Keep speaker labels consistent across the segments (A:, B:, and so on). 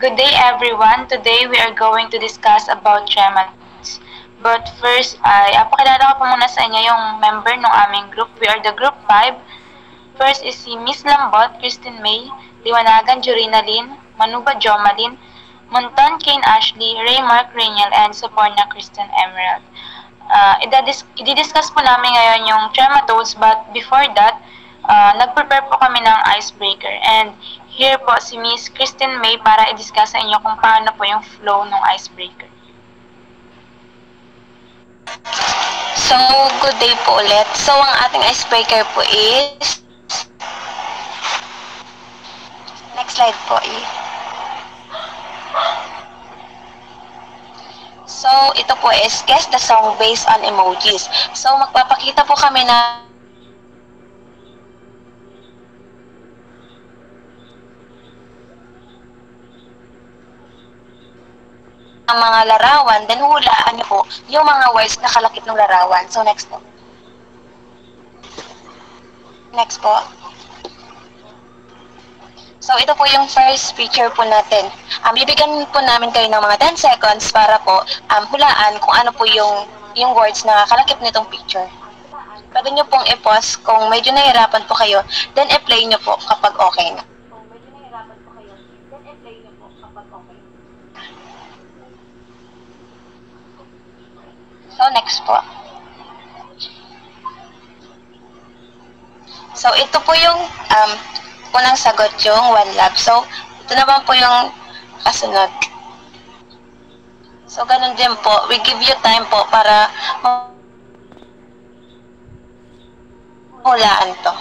A: Good day everyone. Today we are going to discuss about trematodes. But first ay apakilala ko po muna sa inyo yung member ng aming group. We are the group 5. First is si Miss Lambot, Christine May, Liwanagan Jurina Lin, Manuba Jomalin, Monton Kane Ashley, Ray Mark Raniel, and Suporna Kristen Emerald. I-discuss po namin ngayon yung trematodes, but before that, nag-prepare po kami ng icebreaker. And here po si Miss Christine May para i-discuss sa inyo kung paano po yung flow ng icebreaker.
B: So, good day po ulit. So, ang ating icebreaker po is... Next slide po So, ito po is guess the song based on emojis. So, magpapakita po kami na ang mga larawan, then hulaan niyo po yung mga words na kalakip ng larawan. So, next po. Next po. So, ito po yung first picture po natin. Bibigyan po namin kayo ng mga 10 seconds para po hulaan kung ano po yung words na kalakip nitong picture. Pwede nyo pong i-pause kung medyo nahihirapan po kayo, then i-play nyo po kapag okay na. So, next po. So, ito po yung unang sagot, yung One Love. So, ito naman po yung kasunod. So, ganun din po. We give you time po para hulaan to.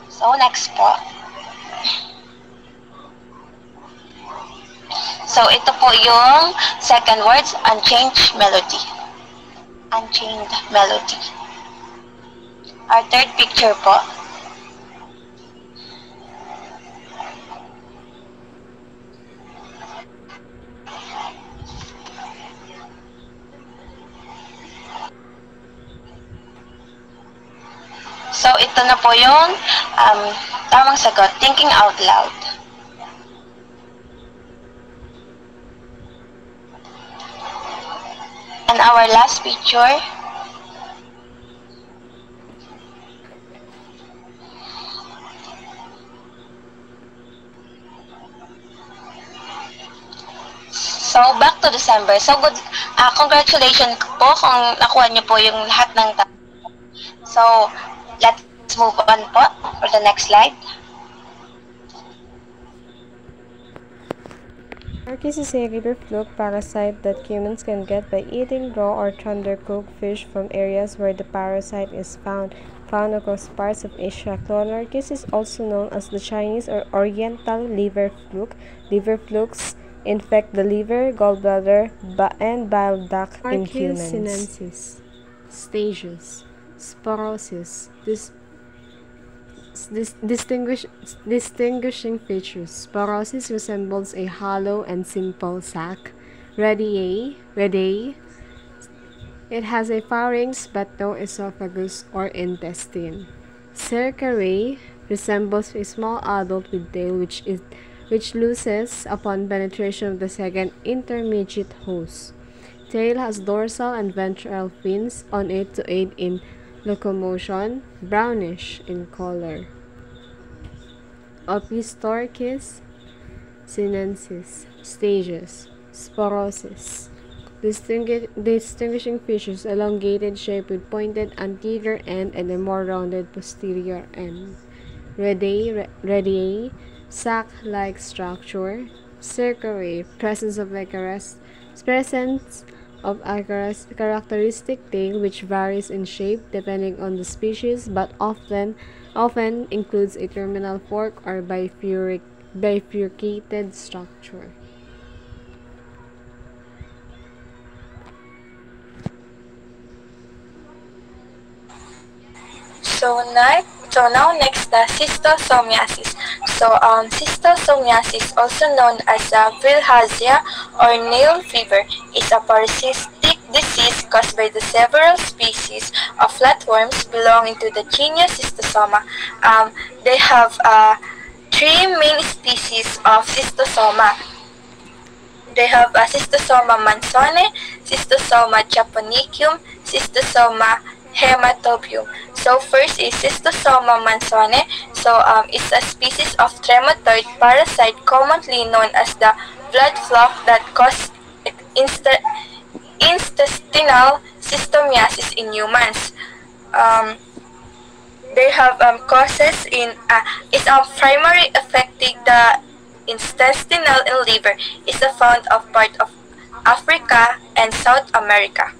B: So, next po. So, ito po yung second words, unchained melody. Unchained melody. Our third picture po. So, ito na po yung tamang sagot, thinking out loud. And our last picture. So, back to December. So, good, congratulations po kung nakuha niyo po yung lahat ng So, let's move on po for the next slide.
C: Orchis is a river fluke parasite that humans can get by eating raw or tender-cooked fish from areas where the parasite is found across parts of Asia. Clonorchis is also known as the Chinese or Oriental liver fluke. Liver flukes infect the liver, gallbladder, and bile duct in humans.
D: Sinensis, stages, sporosis. Distinguishing features. Sporosis resembles a hollow and simple sac. Radiae. It has a pharynx but no esophagus or intestine. Cercarae resembles a small adult with tail which loses upon penetration of the second intermediate host. Tail has dorsal and ventral fins on it to aid in locomotion, brownish in color. Opisthorchis sinensis, stages, sporosis. Distinguishing features, elongated shape with pointed anterior end and a more rounded posterior end. Radiae, sac-like structure. Cercarae, presence of a characteristic tail which varies in shape depending on the species, but often includes a terminal fork or bifurcated structure.
B: So now next, the schistosomiasis. So schistosomiasis, also known as bilharzia or nail fever, is a parasitic disease caused by the several species of flatworms belonging to the genus Schistosoma. They have three main species of Schistosoma. They have Schistosoma mansoni, Schistosoma japonicum, Schistosoma hematobium. So first is Schistosoma mansoni. So it's a species of trematode parasite commonly known as the blood flock that causes intestinal cystomiasis in humans. They have causes in is primary affecting the intestinal and liver. Is found of part of Africa and South America.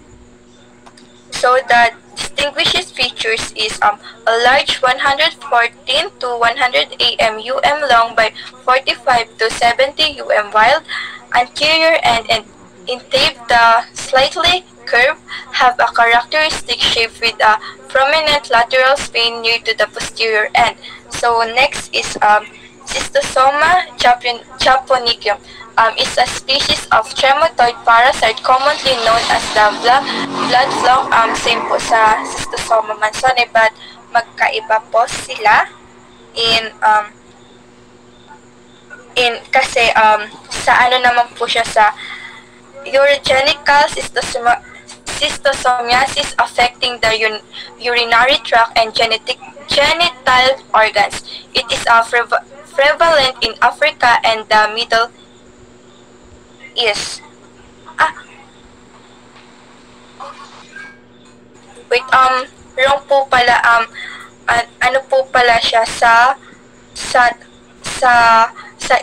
B: So the distinguishes features is a large 114 to 100 am long by 45 to 70 wide, anterior and intake the slightly curved, have a characteristic shape with a prominent lateral spine near to the posterior end. So next is Schistosoma japonicum. Is a species of trematode parasite commonly known as the blood flock. Same po sa Schistosoma mansoni but magkaiba po sila kasi sa ano naman po siya sa urogenital schistosomiasis affecting the urinary tract and genital organs. It is prevalent in Africa and the Middle East. Wrong po pala, ano po pala siya sa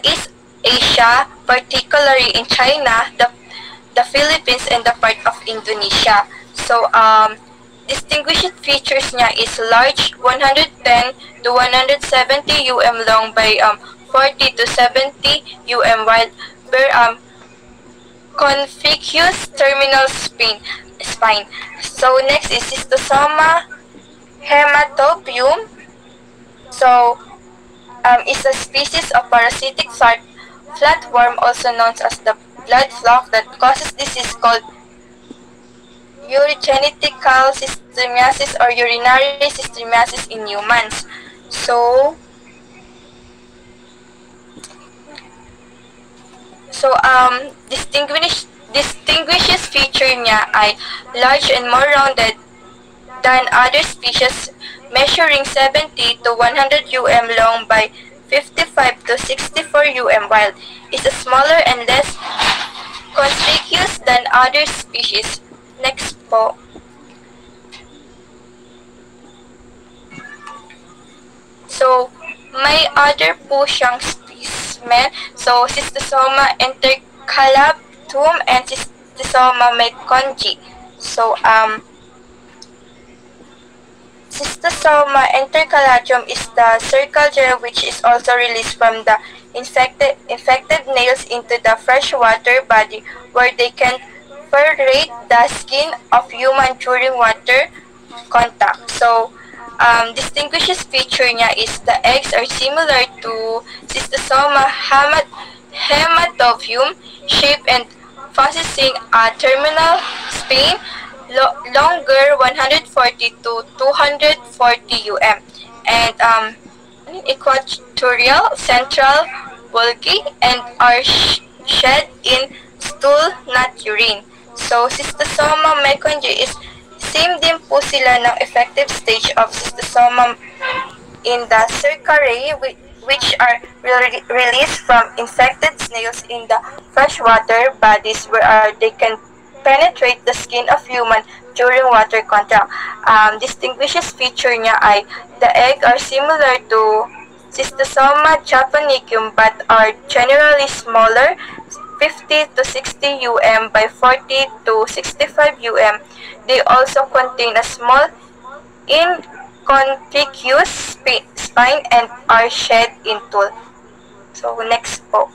B: East Asia, particularly in China, the Philippines, and the part of Indonesia. So, distinguishing features niya is large, 110 to 170 long by 40 to 70 wide, where conspicuous terminal spine. So next is Schistosoma hematobium. So is a species of parasitic flatworm, also known as the blood flock, that causes disease called urogenital cystomiasis or urinary cystomiasis in humans. So distinguishes feature niya ay large and more rounded than other species, measuring 70 to 100 long by 55 to 64 wide. Is smaller and less conspicuous than other species. Next po. So may other po siyang specimen. So Schistosoma intercalatum and Schistosoma meconici. So Schistosoma intercalatum is the circle gel which is also released from the infected nails into the freshwater body, where they can perforate the skin of human during water contact. So distinguishes feature niya is the eggs are similar to Schistosoma hematobium shape and possessing a terminal spine longer 140 to 240 and equatorial central bulky and are shed in stool, not urine. So Schistosoma meconici is same din po sila ng effective stage of Schistosoma in the cercariae, which are released from infected snails in the freshwater bodies, where they can penetrate the skin of human during water contact. Distinguishes feature niya ay the egg are similar to Schistosoma japonicum but are generally smaller, 50 to 60 by 40 to 65 They also contain a small inconspicuous spine and are shed in tool. So next po.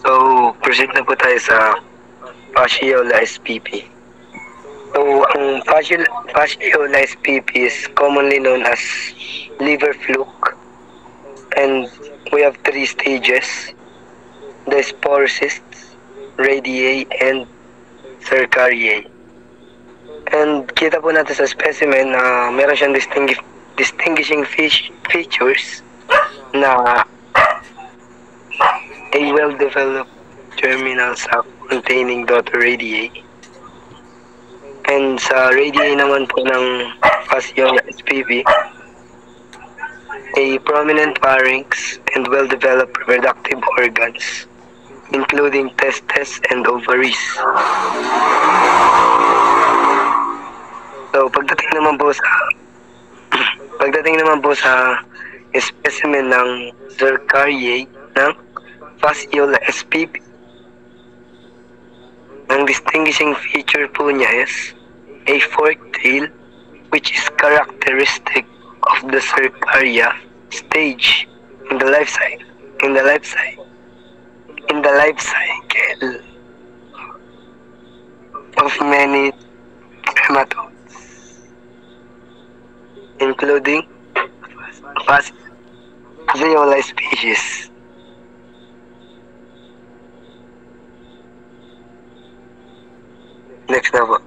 E: So, proceed na po po tayo sa Fasciola spp. So, ang Fasciola spp is commonly known as liver fluke, and we have 3 stages: the sporocysts, radiae, and cercariae. And kita po natin sa specimen na meron siyang distinguishing features na a well-developed germinal sac containing daughter radiae. And sa radiae naman po ng Fasciola spp, a prominent pharynx and well-developed reproductive organs, including testes and ovaries. So, pagdating naman po sa specimen ng cercariae ng Fasciola spp, ang distinguishing feature po niya is a forked tail, which is characteristic of the cercaria stage in the life cycle of many trematodes, including Fasciola species. Next na po.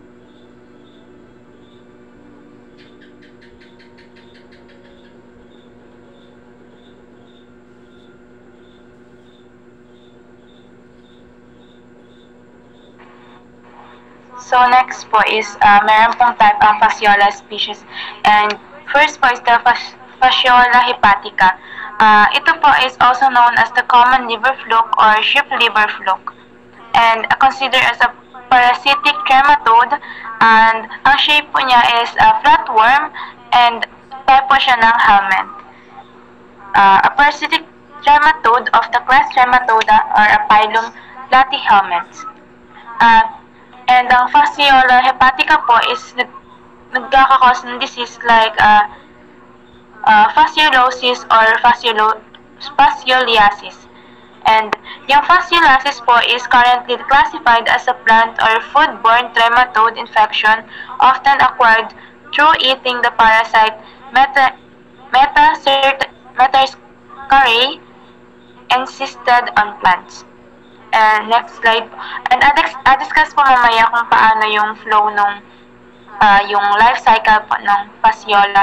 A: So next po is meron pong type ang Fasciola species, and first po is the Fasciola hepatica. Ito po is also known as the common liver fluke or sheep liver fluke, and considered as a parasitic trematode, and ang shape po niya is flatworm, and type po siya ng helminth. A parasitic trematode of the class Trematoda or a phylum Platyhelminths. And ang Fasciola hepatica po is nagkakakos ng disease like fasciolosis or fascioliasis. And yung fasciolasis po is currently classified as a plant or foodborne trematode infection, often acquired through eating the parasite Metacercariae encysted on plants. And next slide. And discuss po mamaya kung paano yung flow nung yung life cycle po ng Fasciola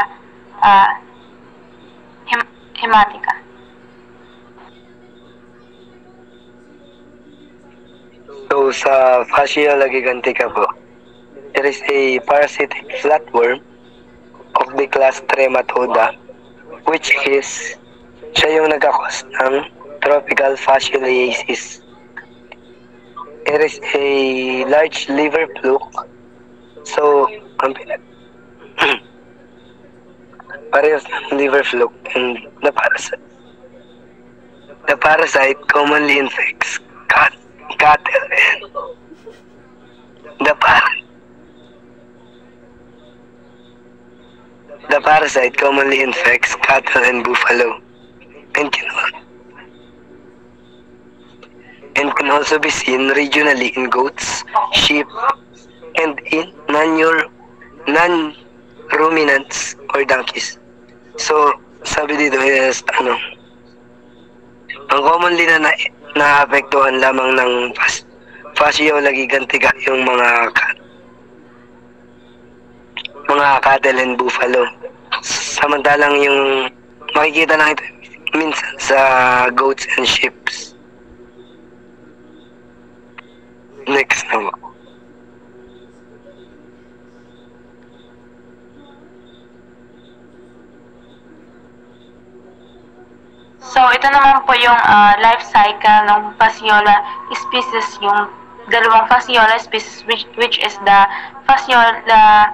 A: hepatica.
E: So, sa Fasciola gigantica po, it is a parasitic flatworm of the class Trematoda, which is, siya yung nagkakos ng tropical fascioliasis. It is a large liver fluke. So, parehas ng liver fluke, and the parasite commonly infects cattle and the parasite commonly infects cattle and buffalo, and can also be seen regionally in goats, sheep, and in non-ruminants or donkeys. So, sabi dito is, ang commonly na naapektuhan lamang ng Fasciola gigantica yung mga cattle and buffalo. Samantalang yung makikita lang ito minsan sa goats and sheep. Next na po.
A: So, ito naman po yung life cycle ng Fasciola species, yung dalawang Fasciola species which is the Fasciola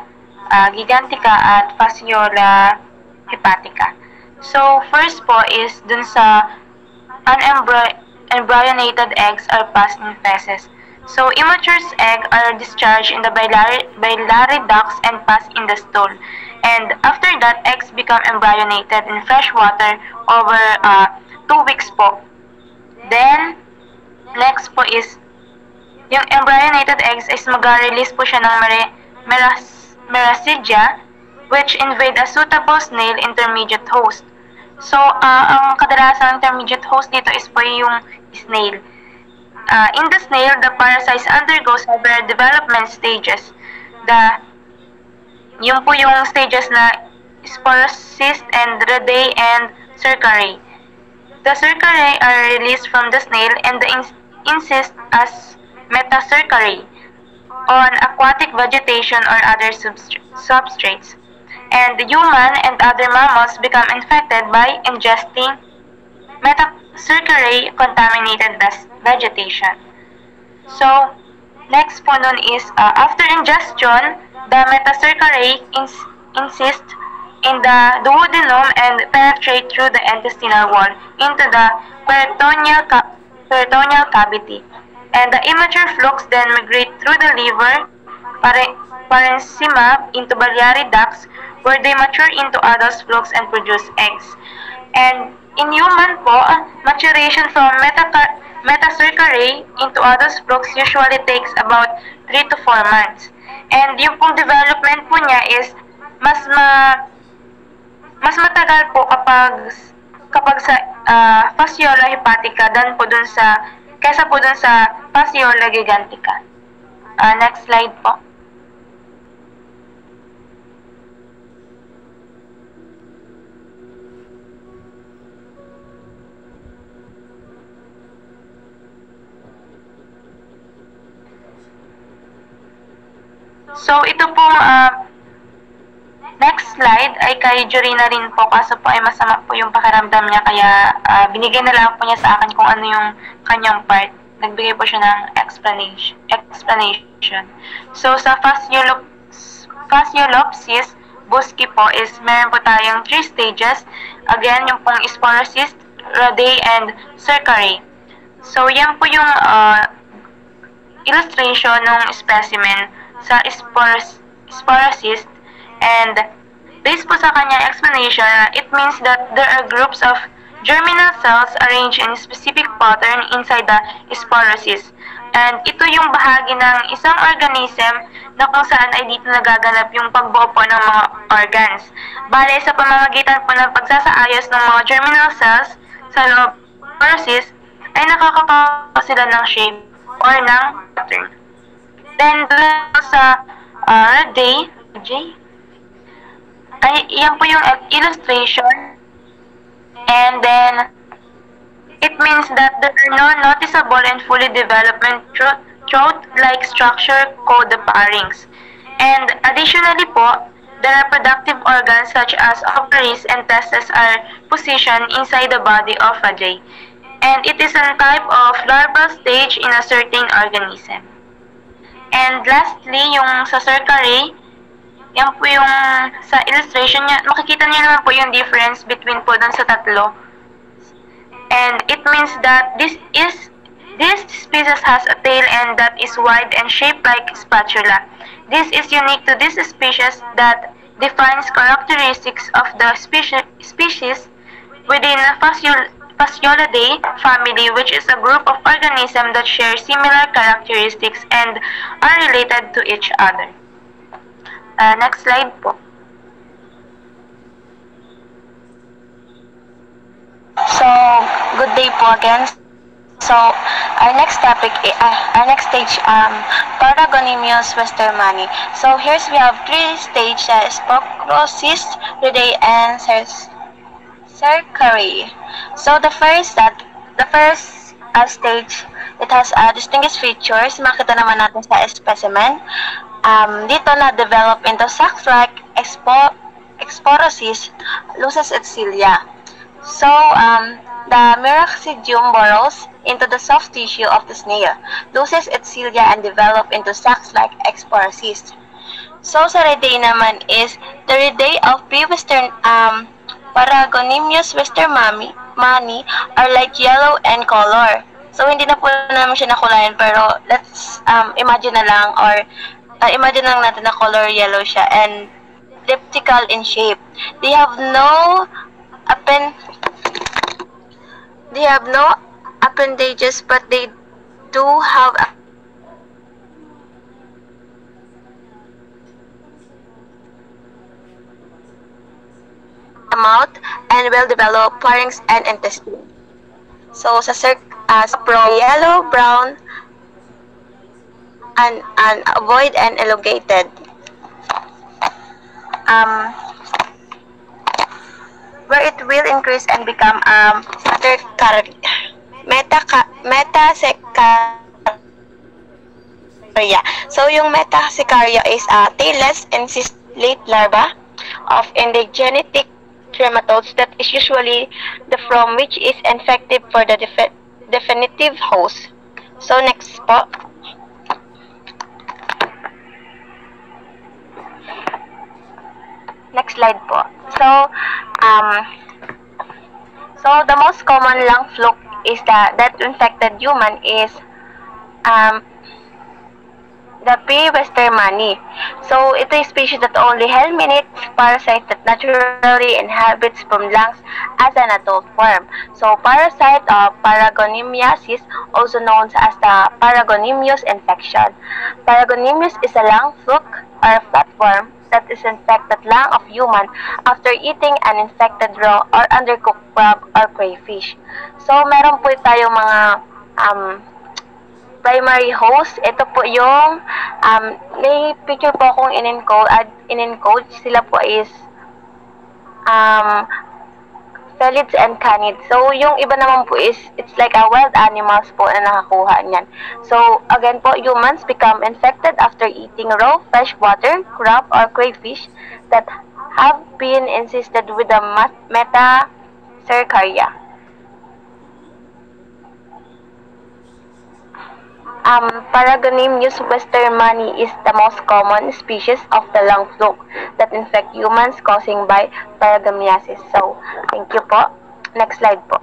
A: gigantica at Fasciola hepatica. So, first po is dun sa unembryonated eggs are passed in feces. So, immature eggs are discharged in the biliary ducts and pass in the stool. And after that, eggs become embryonated in fresh water over 2 weeks po. Then, next po is yung embryonated eggs is mag-release po siya ng meracidia, which invade a suitable snail intermediate host. So, ang kadalasang intermediate host dito is po yung snail. In the snail, the parasite undergoes several development stages. Yung po yung stages na sporocyst and radae and cercare. The cercare are released from the snail and the insist as metacercare on aquatic vegetation or other substrates. And the human and other mammals become infected by ingesting metacercare contaminated vegetation. So, next po nun is, after ingestion, the metacercare insist in the duodenum and penetrate through the intestinal wall into the peritoneal cavity. And the immature flukes then migrate through the liver, parenchyma into biliary ducts, where they mature into adult flukes and produce eggs. And in human po, maturation from metacercare into adult flukes usually takes about 3 to 4 months. And yung pong development po niya is mas matagal po kapag sa fasciola hepatica kaysa po dun sa fasciola gigantica. Next slide po. So, ito pong next slide ay kay Jorina rin po, kaso po ay masama po yung pakiramdam niya, kaya binigay na lang po niya sa akin kung ano yung kanyang part. Nagbigay po siya ng explanation. So, sa Fasciolopsis busci po is meron po tayong 3 stages. Again, yung pong sporocyst, radae, and cercare. So, yan po yung illustration ng specimen sa sporocyst, and based po sa kanyang explanation, it means that there are groups of germinal cells arranged in a specific pattern inside the sporocyst. And ito yung bahagi ng isang organism na kung saan ay dito nagaganap yung pagbuo po ng mga organs. Bale, sa pamamagitan po ng pagsasaayos ng mga germinal cells sa loob ng sporocyst, ay nakakagawa sila ng shape or ng pattern. Then, doon sa radae, ay yan po yung illustration. And then, it means that there are no noticeable and fully developed throat-like structure called the pharynx. And additionally po, the reproductive organs such as ovaries and testes are positioned inside the body of radae. And it is a type of larval stage in a certain organism. And lastly, yung sa cercare, yan po yung sa illustration niya, makikita niyo naman po yung difference between po dun sa tatlo. And it means that this species has a tail and that is wide and shaped like spatula. This is unique to this species that defines characteristics of the species within Fasciolidae family, which is a group of organisms that share similar characteristics and are related to each other. Next slide po.
B: So, good day po again. So, our next topic, our next stage, Paragonimius westermanni. So, here we have 3 stages: sporocyst, radae, and cercare. So, the first stage, it has distinguished features. Makita naman natin sa specimen. Dito na-develop into sac-like sporocyst, luces et cilia. So, the myracidium burrows into the soft tissue of the snail, loses its cilia, and develop into sacs-like sporocyst. So, sa radae naman is the radae of pre-western Paragonimius westermanni are light yellow in color. So, hindi na po naman siya nakulayan, pero let's imagine na lang, or imagine lang natin na color yellow siya, and elliptical in shape. They have no appendages, but they do have mouth and well-developed pharynx and intestine. So, sa pro, yellow, brown, and ovoid and elongated. Where it will increase and become metasecaria. So, yung metasecaria is a tailless and late larva of endogenetic trematodes that is usually the from which is infective for the definitive host. So, next po. Next slide po. So the most common lung fluke is that infected human is the P. westermani. So, ito is species that only helminth parasite that naturally inhabits from lungs as an adult form. So, parasite of Paragonimiasis, also known as the Paragonimius infection. Paragonimius is a lung fluke or a flatworm that is infected lung of human after eating an infected raw or undercooked crab or crayfish. So, meron po tayong mga primary host. Ito po yung may picture po akong in-encode. Sila po is felids and canids. So, yung iba naman po is, it's like a wild animals po na nakakuha niyan. So, again po, humans become infected after eating raw freshwater, crab, or crayfish that have been infested with the metasecaria. Paragonimius westermani is the most common species of the lung fluke that infect humans causing by paragonimiasis. So, thank you po. Next slide po.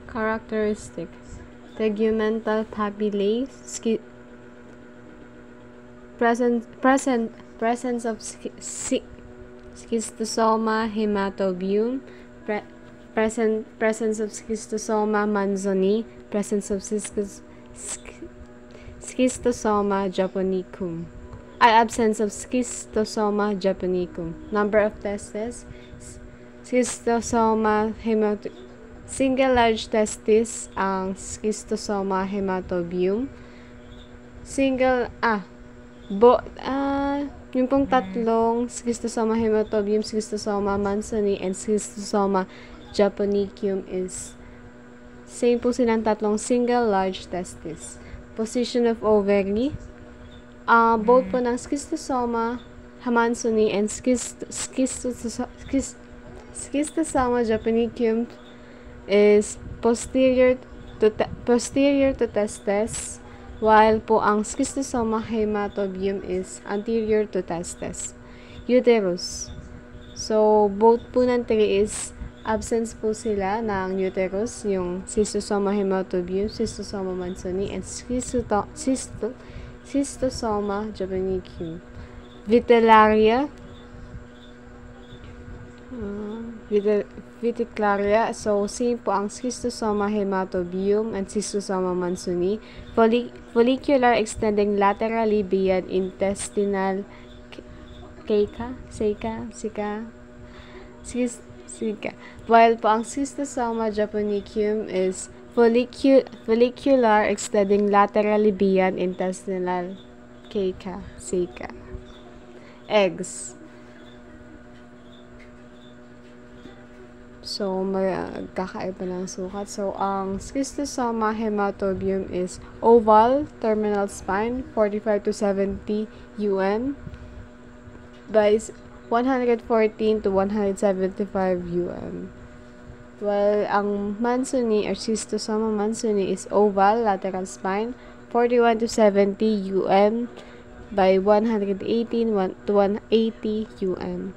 D: Characteristics: tegumental papillae, presence of schistosoma hematobium, presence of schistosoma manzoni, presence of schistosoma japonicum. Absence of schistosoma japonicum. Number of testes: schistosoma hematobium. Single large testis ang schistosoma hematobium. Yung pong tatlong schistosoma hematobium, schistosoma manzoni, and schistosoma japonicum is same po silang tatlong single large testis. Position of ovary. Both po ng schistosoma manzoni and schistosoma japonicum is posterior to testes, while po ang schistosoma hematobium is anterior to testes. Uterus. So, both po ng three is absence po sila ng uterus, yung schistosoma hematobium, schistosoma manzoni, and schistosoma japonicum. Vitellaria. Vitiklaria. So, same po ang schistosoma hematobium and schistosoma manzoni. Follicular extending laterally beyond intestinal caica. While po ang schistosoma japonicum is follicular extending laterally beyond intestinal caica. Eggs. So, magkakaiba ng sukat. So, ang schistosoma hematobium is oval, terminal spine, 45 to 70 UM by 114 to 175 UM. While ang manzoni or schistosoma manzoni is oval, lateral spine, 41 to 70 UM by 118 to 180 UM.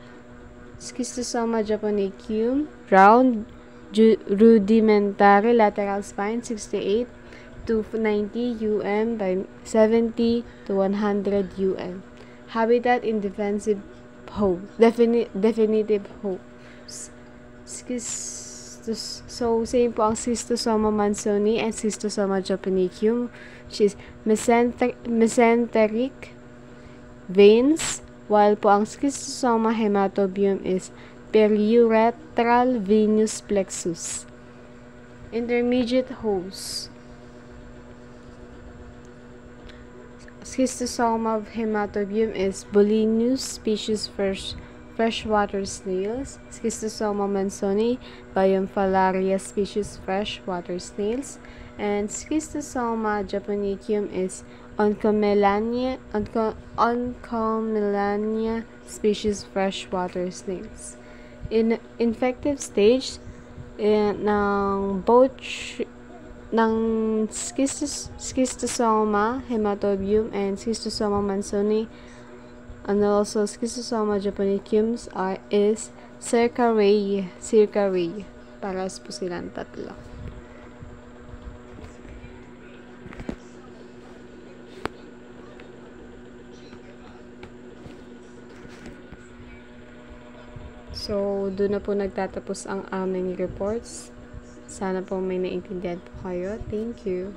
D: Schistosoma japonicum, round, rudimentary lateral spine, 68 to 90 UM by 70 to 100 UM. Habitat in defensive hope, definitive hopes. So, same po ang Schistosoma mansoni and Schistosoma japonicum, which is mesenteric veins, while po ang Schistosoma hematobium is periuretral venous plexus. Intermediate host. Schistosoma hematobium is Bolinus species freshwater snails. Schistosoma mansoni, Biomphallaria species freshwater snails. And Schistosoma japonicum is Oncomelania species freshwater snails. In infective stage ng Schistosoma hematobium and Schistosoma mansoni and also Schistosoma japonicum is Cercariae. Paras po silang tatlo. So, doon na po nagtatapos ang aming reports. Sana po may naintindihan po kayo. Thank you.